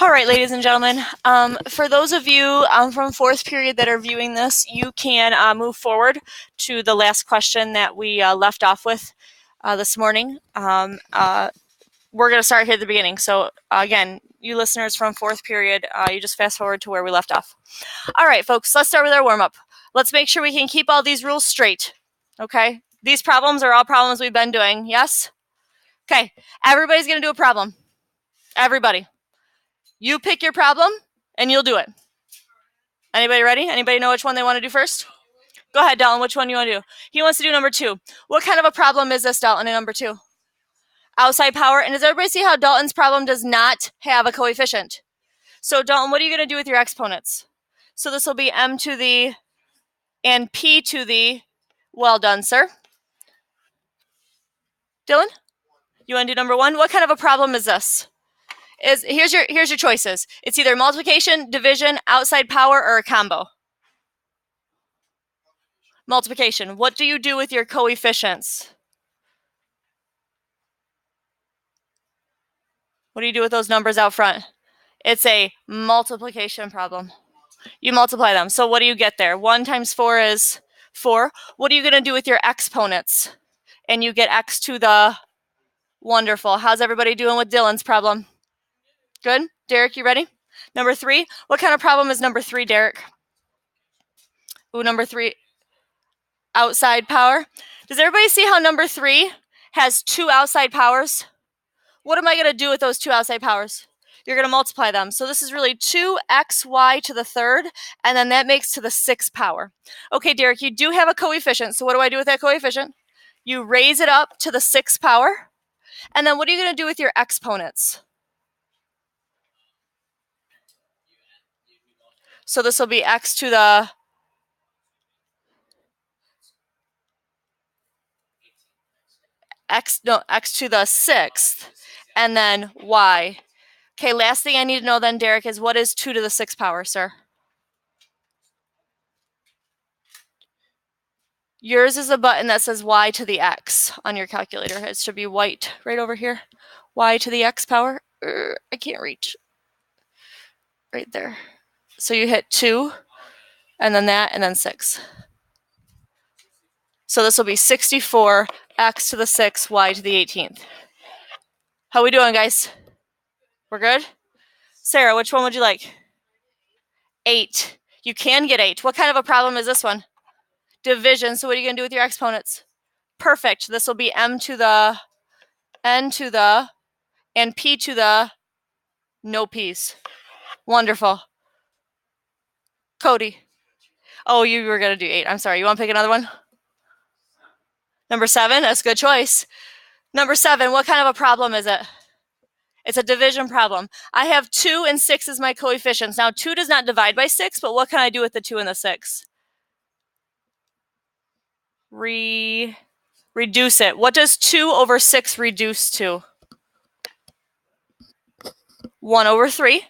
All right, ladies and gentlemen, for those of you from fourth period that are viewing this, you can move forward to the last question that we left off with this morning. We're going to start here at the beginning. So again, you listeners from fourth period, you just fast forward to where we left off. All right, folks, let's start with our warm-up. Let's make sure we can keep all these rules straight, okay? These problems are all problems we've been doing, yes? Okay, everybody's going to do a problem. Everybody. You pick your problem, and you'll do it. Anybody ready? Anybody know which one they want to do first? Go ahead, Dalton. Which one do you want to do? He wants to do number 2. What kind of a problem is this, Dalton, in number 2? Outside power. And does everybody see how Dalton's problem does not have a coefficient? So, Dalton, what are you going to do with your exponents? So this will be m to the and p to the. Well done, sir. Dylan, you want to do number 1? What kind of a problem is this? Here's your choices. It's either multiplication, division, outside power, or a combo. Multiplication. What do you do with your coefficients? What do you do with those numbers out front? It's a multiplication problem. You multiply them. So what do you get there? 1 times 4 is 4. What are you going to do with your exponents? And you get x to the. Wonderful. How's everybody doing with Dylan's problem? Good? Derek, you ready? Number 3. What kind of problem is number 3, Derek? Ooh, number 3. Outside power. Does everybody see how number 3 has 2 outside powers? What am I going to do with those 2 outside powers? You're going to multiply them. So this is really 2xy to the 3rd, and then that makes to the 6th power. Okay, Derek, you do have a coefficient. So what do I do with that coefficient? You raise it up to the 6th power. And then what are you going to do with your exponents? So this will be x to the x to the 6th, and then y. Okay, last thing I need to know then, Derek, is what is 2 to the 6th power, sir? Yours is a button that says y to the x on your calculator. It should be white right over here. Y to the x power. I can't reach. Right there. So you hit 2, and then that, and then 6. So this will be 64 x to the 6th, y to the 18th. How we doing, guys? We're good? Sarah, which one would you like? 8. You can get 8. What kind of a problem is this one? Division. So what are you going to do with your exponents? Perfect. This will be m to the n to the and p to the no p's. Wonderful. Cody. Oh, you were going to do 8. I'm sorry. You want to pick another one? Number 7. That's a good choice. Number 7. What kind of a problem is it? It's a division problem. I have 2 and 6 as my coefficients. Now, 2 does not divide by 6, but what can I do with the 2 and the 6? Reduce it. What does 2 over 6 reduce to? 1 over 3.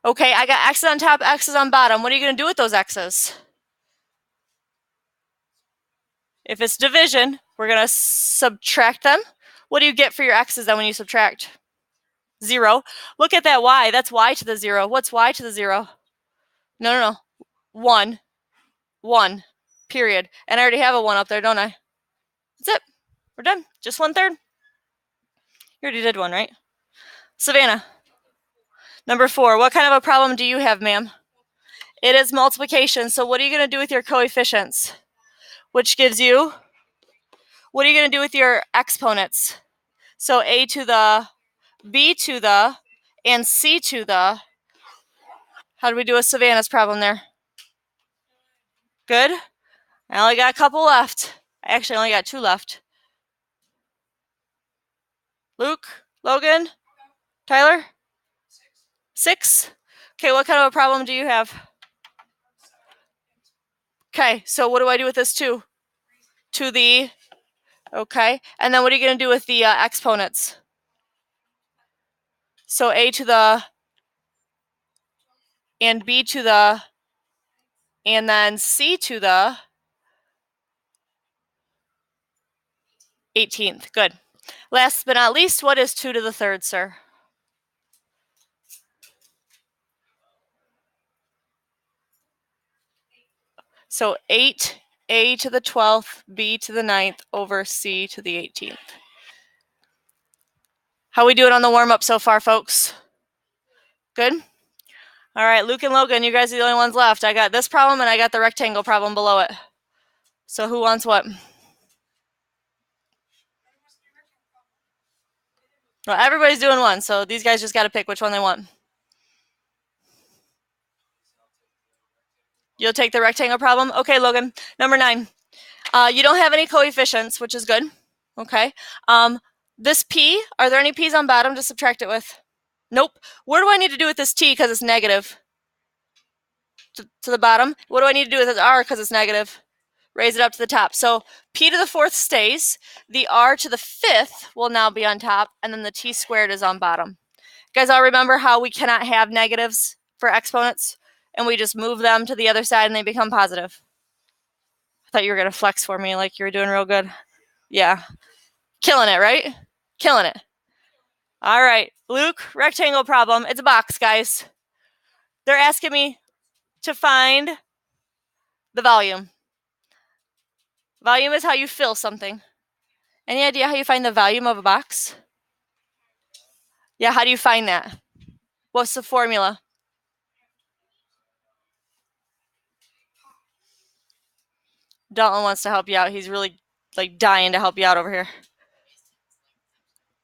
Okay, I got x's on top, x's on bottom. What are you going to do with those x's? If it's division, we're going to subtract them. What do you get for your x's then when you subtract? 0. Look at that y. That's y to the 0. What's y to the 0? No. 1. 1. Period. And I already have a 1 up there, don't I? That's it. We're done. Just 1/3. You already did 1, right? Savannah. Number 4. What kind of a problem do you have, ma'am? It is multiplication. So what are you going to do with your coefficients? Which gives you, what are you going to do with your exponents? So a to the, b to the, and c to the. How do we do with Savannah's problem there? Good. I only got a couple left. I actually only got 2 left. Luke, Logan, Tyler? 6. Okay, what kind of a problem do you have? Okay, so what do I do with this 2? To the, okay. And then what are you going to do with the exponents? So a to the, and b to the, and then c to the. 18th. Good. Last but not least, what is 2 to the 3rd, sir? So 8a to the 12th, b to the 9th over c to the 18th. How we doing on the warm-up so far, folks? Good? All right, Luke and Logan, you guys are the only ones left. I got this problem and I got the rectangle problem below it. So who wants what? Well, everybody's doing one, so these guys just got to pick which one they want. You'll take the rectangle problem? Okay, Logan. Number 9. You don't have any coefficients, which is good. Okay. This p, are there any p's on bottom to subtract it with? Nope. What do I need to do with this t because it's negative? To the bottom. What do I need to do with this r because it's negative? Raise it up to the top. So p to the 4th stays. The r to the 5th will now be on top, and then the t squared is on bottom. You guys all remember how we cannot have negatives for exponents, and we just move them to the other side and they become positive? I thought you were going to flex for me like you were doing real good. Yeah. Killing it, right? Killing it. All right. Luke, rectangle problem. It's a box, guys. They're asking me to find the volume. Volume is how you fill something. Any idea how you find the volume of a box? Yeah, how do you find that? What's the formula? Dalton wants to help you out. He's really dying to help you out over here.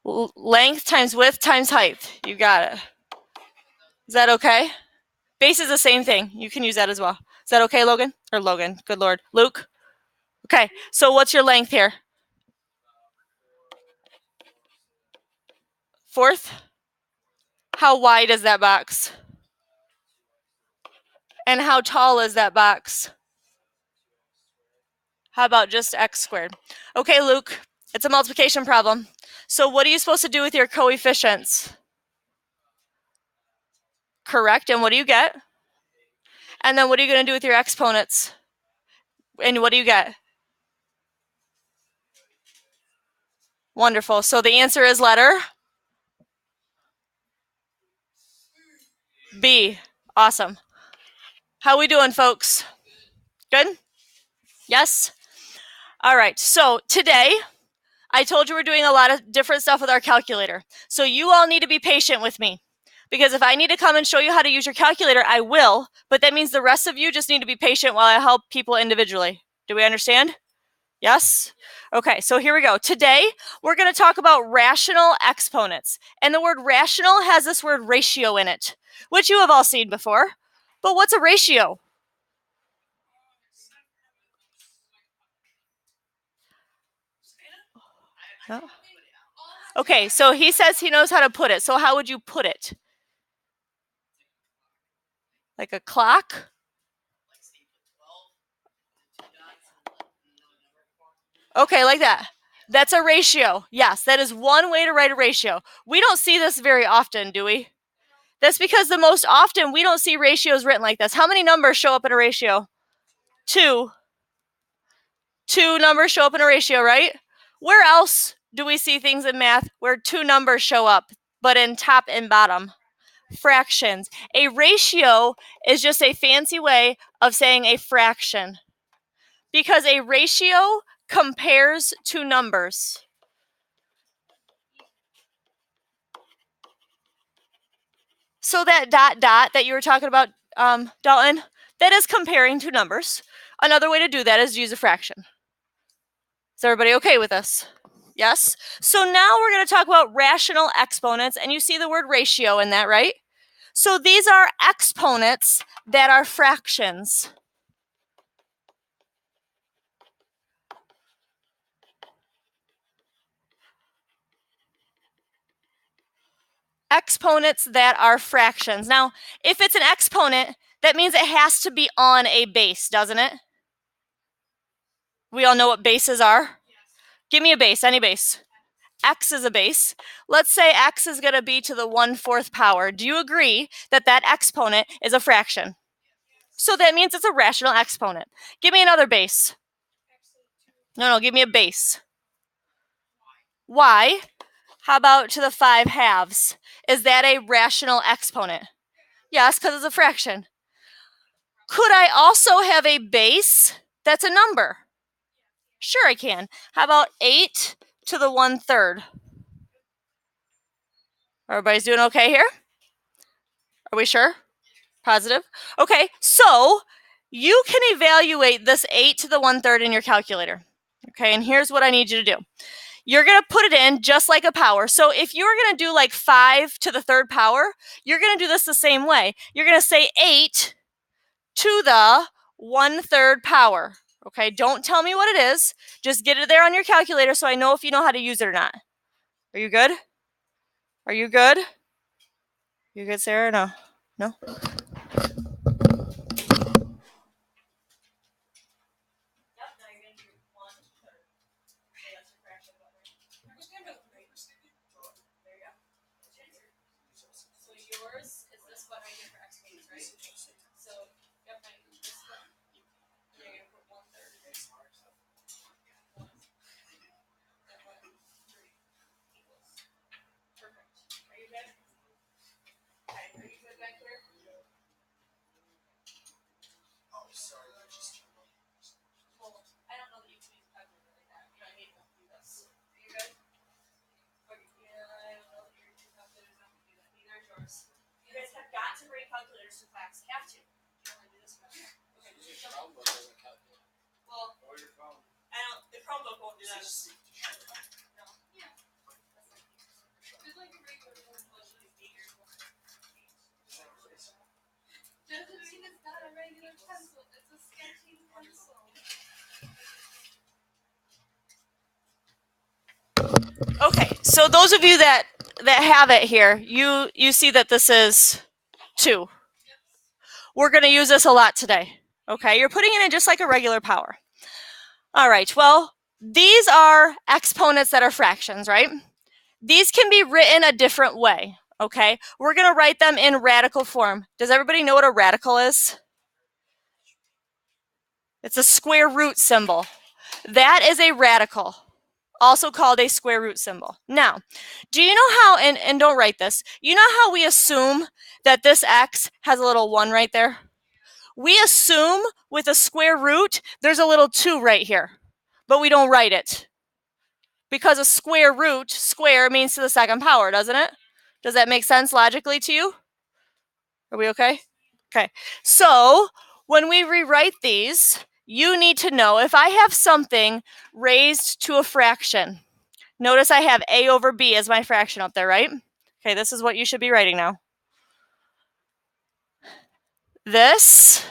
Length times width times height. You got it. Is that okay? Base is the same thing. You can use that as well. Is that okay, Logan? Or Logan, good Lord. Luke? Okay, so what's your length here? 4th? How wide is that box? And how tall is that box? How about just x squared? Okay, Luke, it's a multiplication problem. So what are you supposed to do with your coefficients? Correct, and what do you get? And then what are you going to do with your exponents? And what do you get? Wonderful. So the answer is letter B. Awesome. How we doing, folks? Good? Yes? All right. So today, I told you we're doing a lot of different stuff with our calculator. So you all need to be patient with me. Because if I need to come and show you how to use your calculator, I will. But that means the rest of you just need to be patient while I help people individually. Do we understand? Yes? Okay, so here we go. Today, we're going to talk about rational exponents. And the word rational has this word ratio in it, which you have all seen before. But what's a ratio? No. Okay, so he says he knows how to put it. So how would you put it? Like a clock? Okay, like that. That's a ratio. Yes, that is one way to write a ratio. We don't see this very often, do we? That's because the most often we don't see ratios written like this. How many numbers show up in a ratio? 2. 2 numbers show up in a ratio, right? Where else do we see things in math where 2 numbers show up, but in top and bottom? Fractions. A ratio is just a fancy way of saying a fraction, because a ratio compares 2 numbers. So that dot that you were talking about, Dalton, that is comparing 2 numbers. Another way to do that is to use a fraction. Is everybody okay with this? Yes? So now we're going to talk about rational exponents, and you see the word ratio in that, right? So these are exponents that are fractions. Exponents that are fractions. Now, if it's an exponent, that means it has to be on a base, doesn't it? We all know what bases are. Give me a base, any base. X is a base. Let's say X is going to be to the 1/4 power. Do you agree that that exponent is a fraction? So that means it's a rational exponent. Give me another base. No, give me a base. y. How about to the 5 halves? Is that a rational exponent? Yes, because it's a fraction. Could I also have a base that's a number? Sure, I can. How about 8 to the 1/3? Everybody's doing okay here? Are we sure? Positive? Okay, so you can evaluate this 8 to the 1/3 in your calculator. Okay, and here's what I need you to do. You're going to put it in just like a power. So if you're going to do like 5 to the 3rd power, you're going to do this the same way. You're going to say 8 to the 1/3 power. Okay, don't tell me what it is. Just get it there on your calculator so I know if you know how to use it or not. Are you good? Are you good? You good, Sarah? No? No? So yours is this one right here for x means, right? So, yep, this one. You're going to put 1/3 in this. That one, 3 equals. Perfect. Are you good? Okay, are you good back here? Oh, sorry, I just turned on. Well, I don't know that you can use a calculator like that. You know, I need to do this. Are you good? Okay, yeah, I don't know that your calculator's not going to do that. Neither is yours. You guys have got to bring calculators to class. Have to. You only do this one. Okay, just your Chromebook doesn't calculate. Well, or your phone. I don't. The Chromebook won't do that. No. Yeah. Just like a regular phone, doesn't mean it's not a regular pencil. It's a sketching pencil. Okay, so those of you that have it here, you see that this is 2. We're going to use this a lot today. Okay, you're putting it in just like a regular power. All right, well, these are exponents that are fractions, right? These can be written a different way, okay? We're going to write them in radical form. Does everybody know what a radical is? It's a square root symbol. That is a radical, also called a square root symbol. Now, do you know how, and don't write this, you know how we assume that this x has a little 1 right there? We assume with a square root, there's a little 2 right here, but we don't write it. Because a square root, square means to the 2nd power, doesn't it? Does that make sense logically to you? Are we okay? Okay, so when we rewrite these, you need to know if I have something raised to a fraction. Notice I have a over b as my fraction up there, right? Okay, this is what you should be writing now. This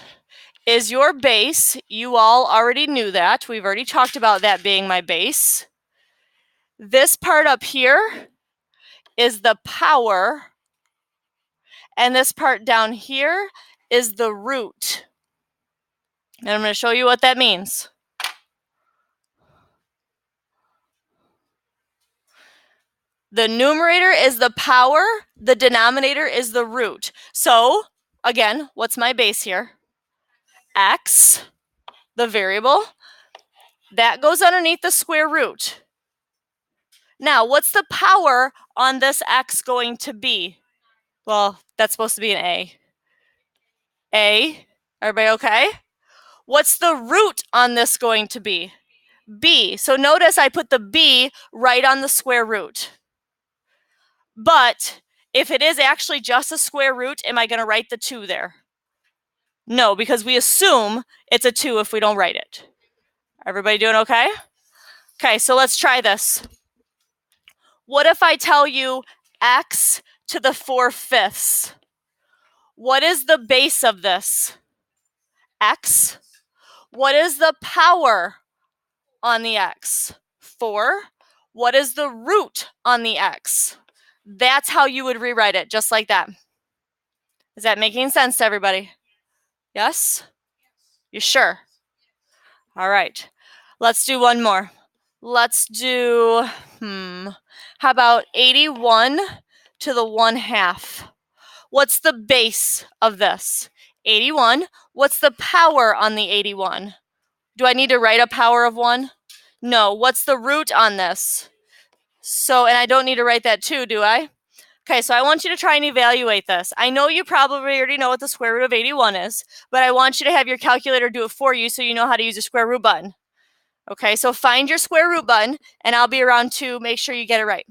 is your base. You all already knew that. We've already talked about that being my base. This part up here is the power, and this part down here is the root. And I'm going to show you what that means. The numerator is the power, the denominator is the root. So, again, what's my base here? X, the variable. That goes underneath the square root. Now, what's the power on this x going to be? Well, that's supposed to be an a. A. Everybody okay? What's the root on this going to be? B. So notice I put the b right on the square root. But if it is actually just a square root, am I going to write the 2 there? No, because we assume it's a 2 if we don't write it. Everybody doing okay? Okay, so let's try this. What if I tell you x to the 4/5? What is the base of this? X. What is the power on the x? 4. What is the root on the x? That's how you would rewrite it, just like that. Is that making sense to everybody? Yes? You sure? All right. Let's do one more. Let's do, how about 81 to the 1/2? What's the base of this? 81. What's the power on the 81? Do I need to write a power of 1? No. What's the root on this? So, and I don't need to write that 2, do I? Okay, so I want you to try and evaluate this. I know you probably already know what the square root of 81 is, but I want you to have your calculator do it for you so you know how to use the square root button. Okay, so find your square root button, and I'll be around to make sure you get it right.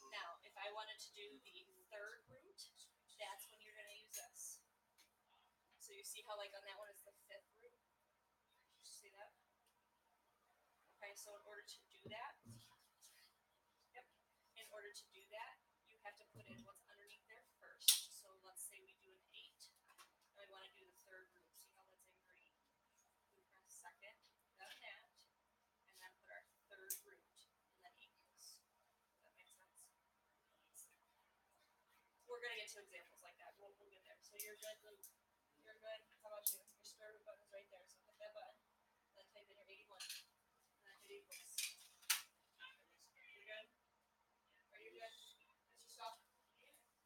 Now, if I wanted to do the third root, that's when you're going to use this. So you see how, like, on that one is the fifth root? See that? Okay, so in order to do that, in order to do that, you have to put in what's underneath there first. So let's say we do an 8, and we want to do the third root. See how that's in green? We press second, then that, and then put our third root, and then equals. Does that make sense? We're going to get to examples like that. We'll get there. So you're good, Luke. You're good. How about you? Your square root button is right there. So hit that button. Then type in your 81. And then hit equals. You're good? Are you good? Mr. Stop.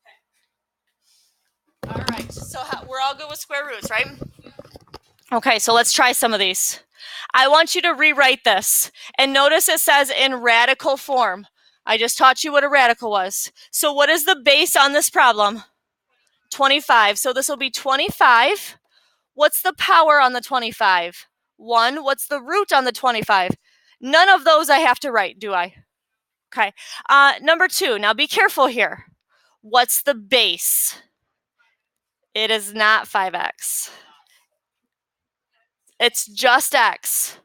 Okay. All right. So we're all good with square roots, right? Okay, so let's try some of these. I want you to rewrite this. And notice it says in radical form. I just taught you what a radical was. So what is the base on this problem? 25. So this will be 25. What's the power on the 25? 1. What's the root on the 25? None of those I have to write, do I? Okay. Number 2. Now be careful here. What's the base? It is not 5x. It's just x.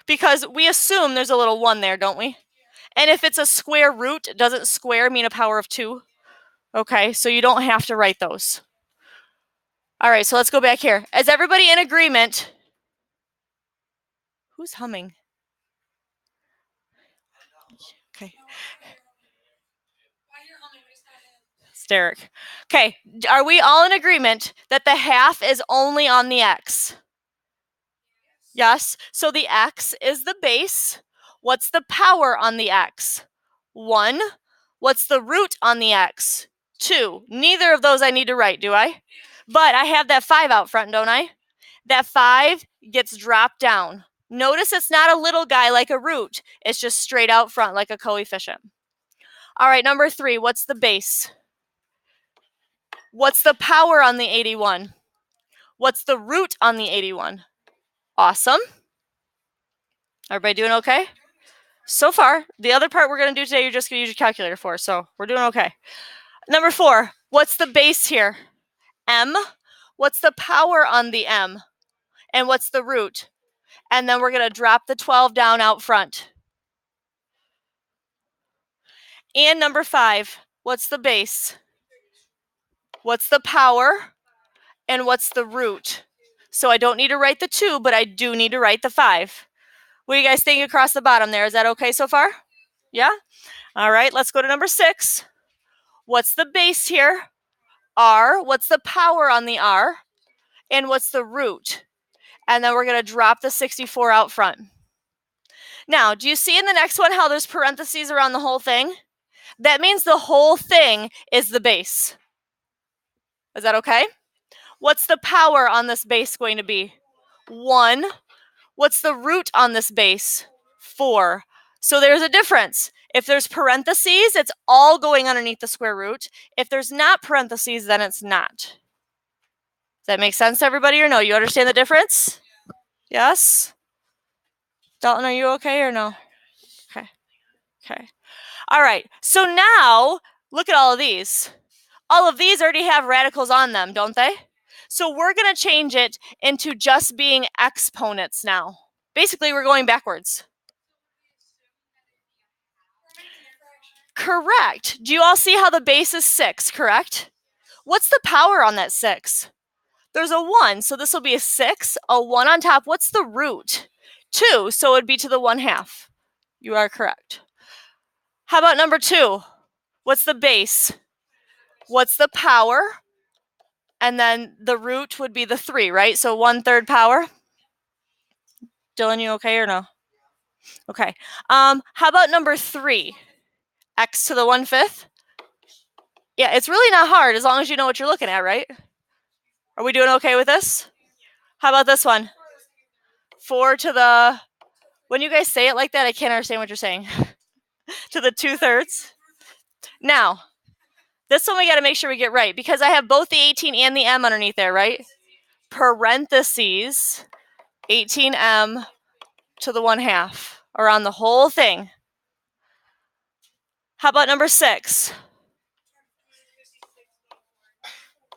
Because we assume there's a little 1 there, don't we? And if it's a square root, doesn't square mean a power of 2? Okay, so you don't have to write those. All right, so let's go back here. Is everybody in agreement? Who's humming? Okay. It's Derek. Okay, are we all in agreement that the half is only on the x? Yes, so the x is the base. What's the power on the x? 1. What's the root on the x? 2. Neither of those I need to write, do I? But I have that 5 out front, don't I? That 5 gets dropped down. Notice it's not a little guy like a root. It's just straight out front like a coefficient. All right, number 3, what's the base? What's the power on the 81? What's the root on the 81? Awesome. Everybody doing okay? So far, the other part we're going to do today, you're just going to use your calculator for, so we're doing okay. Number 4, what's the base here? M. What's the power on the M? And what's the root? And then we're going to drop the 12 down out front. And number 5, what's the base? What's the power? And what's the root? So I don't need to write the 2, but I do need to write the 5. What do you guys think across the bottom there? Is that okay so far? Yeah? All right, let's go to number 6. What's the base here? R. What's the power on the R? And what's the root? And then we're going to drop the 64 out front. Now, do you see in the next one how there's parentheses around the whole thing? That means the whole thing is the base. Is that okay? What's the power on this base going to be? 1. What's the root on this base? 4. So there's a difference. If there's parentheses, it's all going underneath the square root. If there's not parentheses, then it's not. Does that make sense to everybody or no? You understand the difference? Yes? Dalton, are you okay or no? Okay. Okay. All right. So now, look at all of these. All of these already have radicals on them, don't they? So we're going to change it into just being exponents now. Basically, we're going backwards. Correct. Do you all see how the base is 6, correct? What's the power on that 6? There's a 1, so this will be a 6, a 1 on top. What's the root? 2, so it would be to the 1/2. You are correct. How about number 2? What's the base? What's the power? And then the root would be the 3, right? So 1/3 power. Dylan, you okay or no? Okay. How about number 3? X to the 1/5? Yeah, it's really not hard as long as you know what you're looking at, right? Are we doing okay with this? How about this one? 4 to the... When you guys say it like that, I can't understand what you're saying. To the 2/3. Now, this one we got to make sure we get right because I have both the 18 and the m underneath there, right? Parentheses 18m to the 1/2 around the whole thing. How about number 6?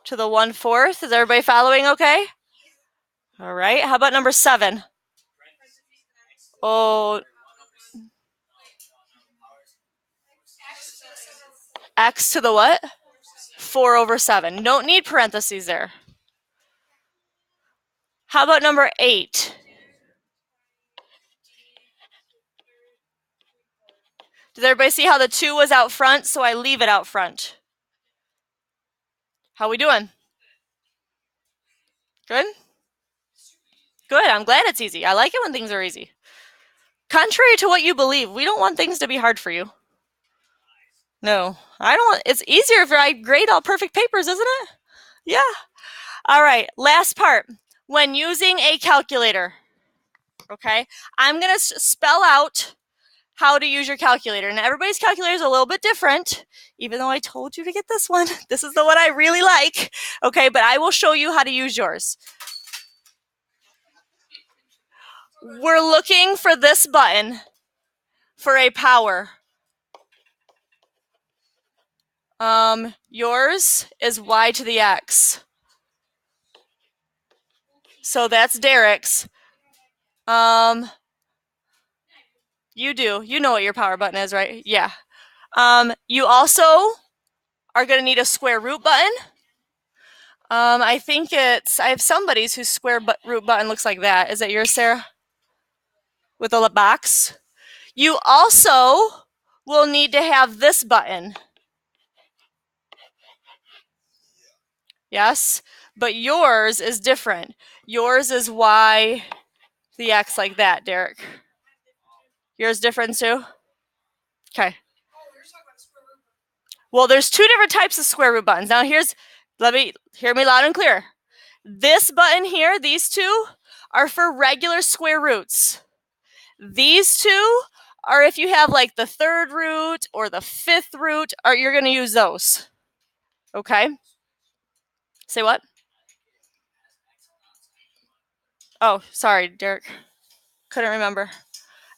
To the 1/4. Is everybody following okay? All right. How about number 7? Oh, x to the what? 4/7. Don't need parentheses there. How about number 8? Does everybody see how the 2 was out front, so I leave it out front? How we doing? Good? Good. I'm glad it's easy. I like it when things are easy. Contrary to what you believe, we don't want things to be hard for you. No, I don't want... It's easier if I grade all perfect papers, isn't it? Yeah. All right, last part. When using a calculator, okay, I'm going to spell out how to use your calculator. And everybody's calculator is a little bit different, even though I told you to get this one. This is the one I really like, okay, but I will show you how to use yours. We're looking for this button for a power. Yours is y to the x. So that's Derek's. You do. You know what your power button is, right? Yeah. You also are going to need a square root button. I think it's... I have somebody's whose square root button looks like that. Is that yours, Sarah? With a box? You also will need to have this button. Yes? But yours is different. Yours is y the x like that, Derek. Yours different too? Okay. Well, there's 2 different types of square root buttons. Now hear me loud and clear. This button here, these 2, are for regular square roots. These 2 are if you have like the 3rd root or the 5th root, or you're going to use those. Okay? Say what? Oh, sorry, Derek. Couldn't remember.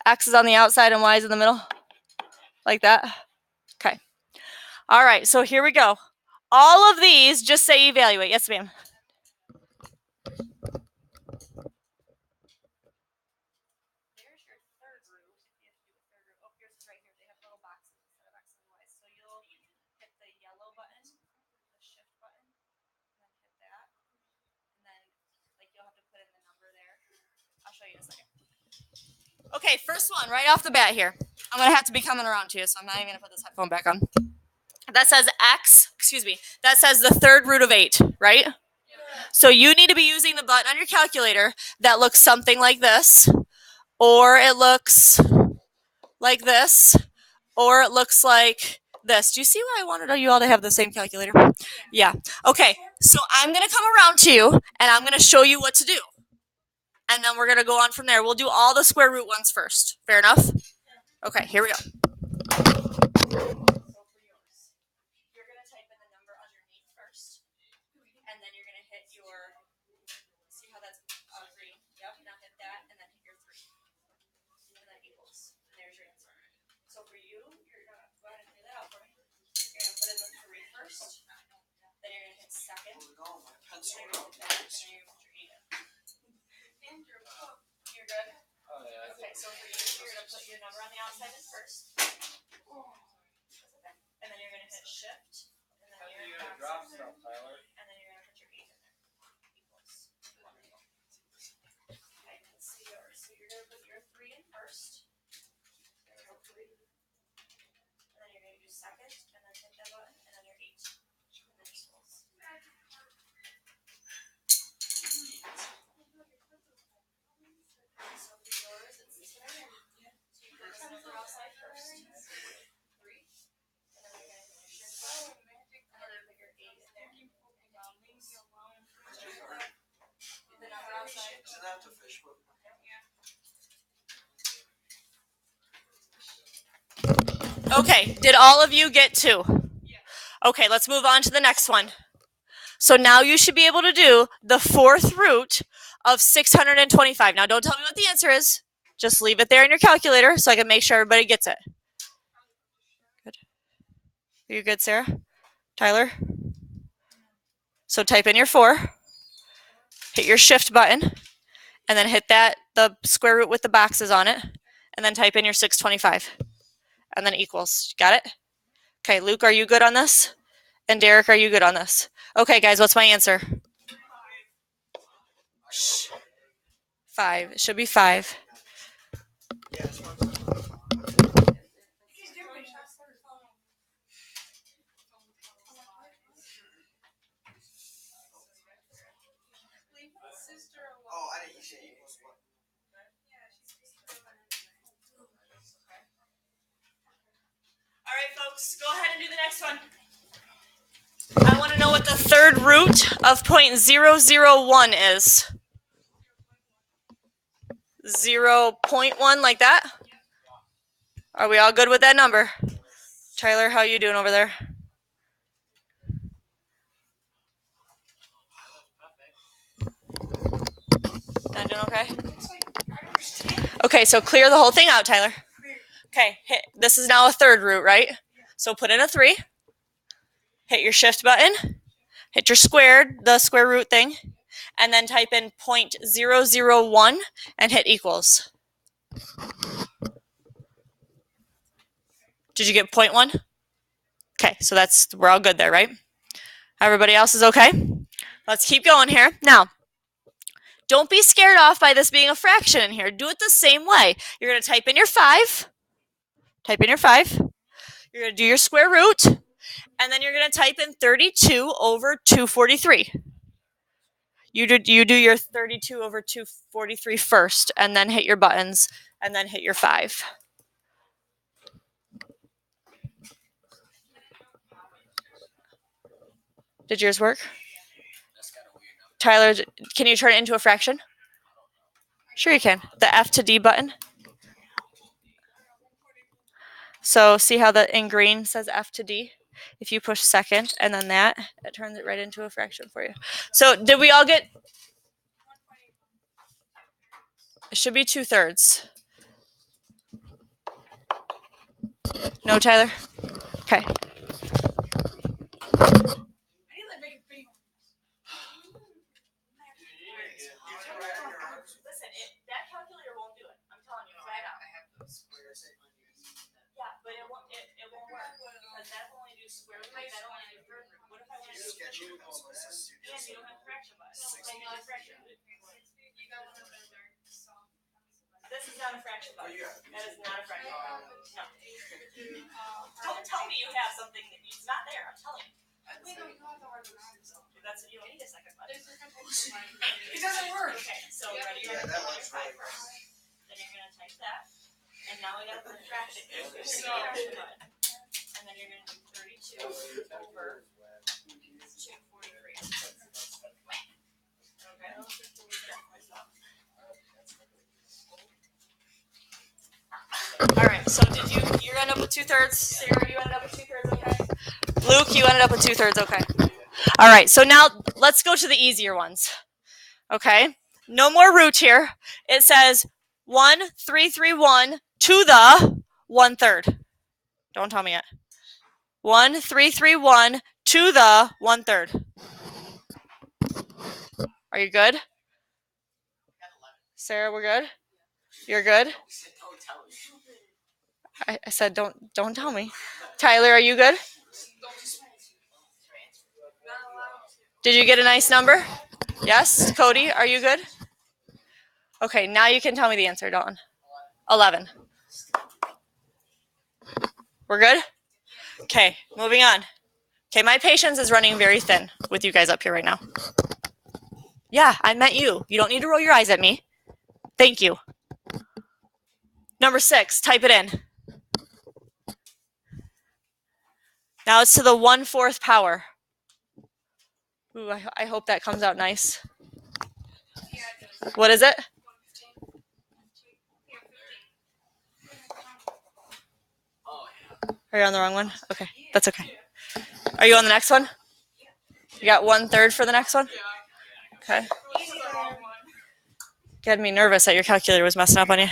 X is on the outside and Y is in the middle? Like that? Okay. All right, so here we go. All of these, just say evaluate. Yes, ma'am. Okay, first one right off the bat here. I'm going to have to be coming around to you, so I'm not even going to put this headphone back on. That says x, that says the 3rd root of 8, right? So you need to be using the button on your calculator that looks something like this, or it looks like this, or it looks like this. Do you see why I wanted you all to have the same calculator? Yeah. Okay, so I'm going to come around to you, and I'm going to show you what to do. And then we're going to go on from there. We'll do all the square root ones first. Fair enough? Okay, here we go. You're going to type in the number underneath first, and then you're going to hit your... See how that's green? Yep, now hit that, and then hit your 3. And then equals. And there's your answer. So for you, you're going to go ahead and clear that out for me. You're going to put in the 3 first. Then you're going to hit second. Oh, my pencil. And then you're going to put your 8 in. You're good? Oh, yeah. Okay, so for you, you're going to put your number on the outside in first. And then you're going to hit shift. And then you're going to drop stuff, Tyler. And then you're going to put your 8 in there. Equals. Wonderful. Okay, let's see yours. So you're going to put your 3 in first. There we go, 3. And then you're going to do second, and then hit that button, and then your 8. And then equals. So for yours, it's this right here. Okay, did all of you get 2? Okay, let's move on to the next one. So now you should be able to do the 4th root of 625. Now don't tell me what the answer is. Just leave it there in your calculator so I can make sure everybody gets it. Good. Are you good, Sarah? Tyler? So type in your 4, hit your shift button, and then hit the square root with the boxes on it, and then type in your 625, and then equals. Got it? Okay, Luke, are you good on this? And Derek, are you good on this? Okay, guys, what's my answer? 5. It should be 5. All right, folks, go ahead and do the next one. I want to know what the 3rd root of 0.001 is. 0.1, like that? Are we all good with that number? Tyler, how are you doing over there? Not doing okay? Okay, so clear the whole thing out, Tyler. Okay, this is now a 3rd root, right? So put in a 3. Hit your shift button. Hit your the square root thing. And then type in 0.001 and hit equals. Did you get 0.1? Okay, so we're all good there, right? Everybody else is okay? Let's keep going here. Now, don't be scared off by this being a fraction in here. Do it the same way. You're going to type in your 5. Type in your 5. You're going to do your square root. And then you're going to type in 32 over 243. You do your 32 over 243 first, and then hit your buttons, and then hit your 5. Did yours work? Tyler, can you turn it into a fraction? Sure you can. The F to D button. So see how in green says F to D? If you push second and then it turns it right into a fraction for you. So did we all get? It should be 2/3. No, Tyler? Okay. Listen, that calculator won't do it. I'm telling you right now. I have those squares in my Yeah, but it won't work because that'll only do square root. That'll only do 3rd root. What if I want to do sketch root? Yeah, you don't have fraction, but fraction. This is not a fraction, but that is not a fraction. No. Don't tell me you have something it's not there. I'm telling you. That's you don't need a second button. It doesn't work. Okay, so ready? You're going to put your 5 first. Then you're going to type that. And now we got to put a fraction. And then you're going to do 32 over 243. Okay. All right. So you end up with 2/3? Sarah, you ended up with 2/3. Okay. Luke, you ended up with 2/3. Okay. All right. So now let's go to the easier ones. Okay. No more root here. It says 1,331 to the 1/3. Don't tell me yet. 1,331 to the 1/3. Are you good? Sarah, we're good? You're good? I said don't tell me. Tyler, are you good? Did you get a nice number? Yes? Cody, are you good? Okay, now you can tell me the answer, Dawn. 11. We're good? Okay, moving on. Okay, my patience is running very thin with you guys up here right now. Yeah, I meant you. You don't need to roll your eyes at me. Thank you. Number 6, type it in. Now it's to the 1/4 power. Ooh, I hope that comes out nice. What is it? Are you on the wrong one? Okay, that's okay. Are you on the next one? You got 1/3 for the next one? Okay. You had me nervous that your calculator was messing up on you.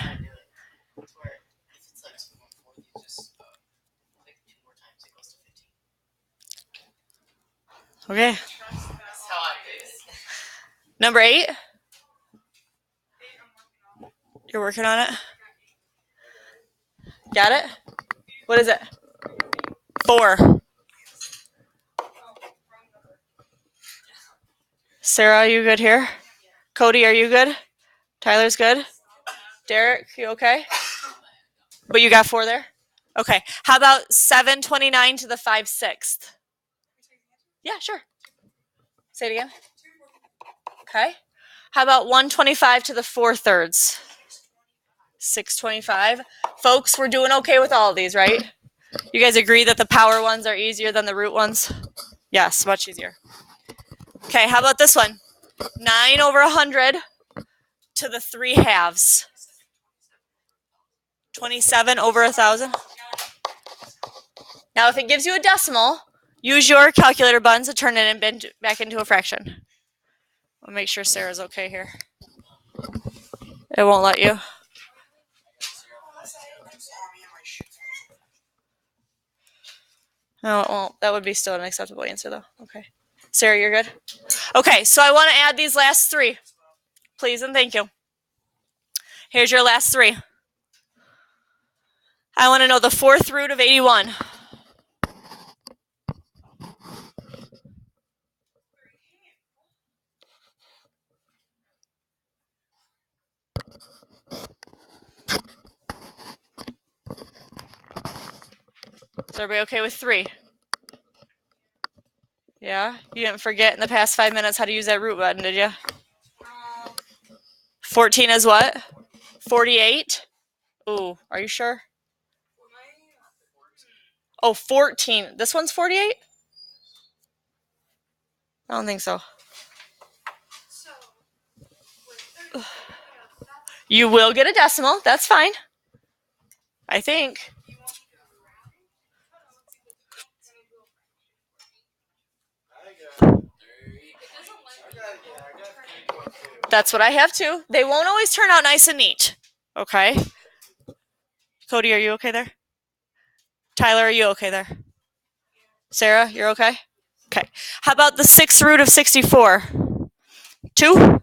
Okay. Number 8? You're working on it? Got it? What is it? 4. Sarah, are you good here? Cody, are you good? Tyler's good? Derek, you okay? But you got 4 there? Okay. How about 729 to the 5/6? Yeah, sure. Say it again. Okay. How about 125 to the 4/3? 625. Folks, we're doing okay with all of these, right? You guys agree that the power ones are easier than the root ones? Yes, much easier. Okay, how about this one? 9/100 to the 3/2. 27/1000. Now, if it gives you a decimal, use your calculator buttons to turn it back into a fraction. I'll make sure Sarah's okay here. It won't let you. No, it won't. That would be still an acceptable answer, though. Okay. Sarah, you're good? Okay, so I want to add these last 3. Please and thank you. Here's your last 3. I want to know the 4th root of 81. Is everybody okay with 3? Yeah? You didn't forget in the past 5 minutes how to use that root button, did you? 14 is what? 48? Ooh, are you sure? Oh, 14. This one's 48? I don't think so. You will get a decimal. That's fine. I think. That's what I have too. They won't always turn out nice and neat. Okay. Cody, are you okay there? Tyler, are you okay there? Sarah, you're okay? Okay. How about the 6th root of 64? 2?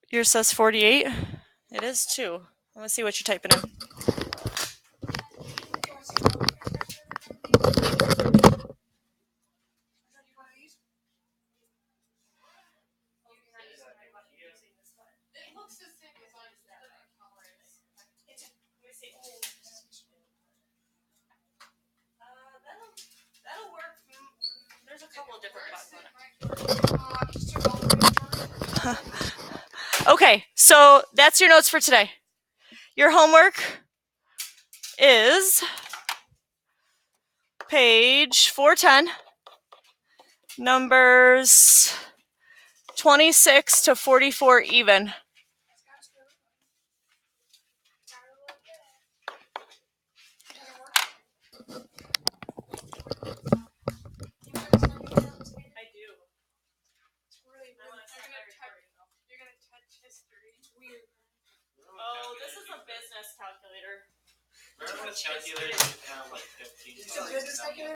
Yours says 48. It is 2. Let's see what you're typing in. That'll work. There's a couple of different buttons on it. Okay, so that's your notes for today. Your homework is page 410, numbers 26 to 44 even. Oh, this is a business calculator. Remember when calculators have like 15?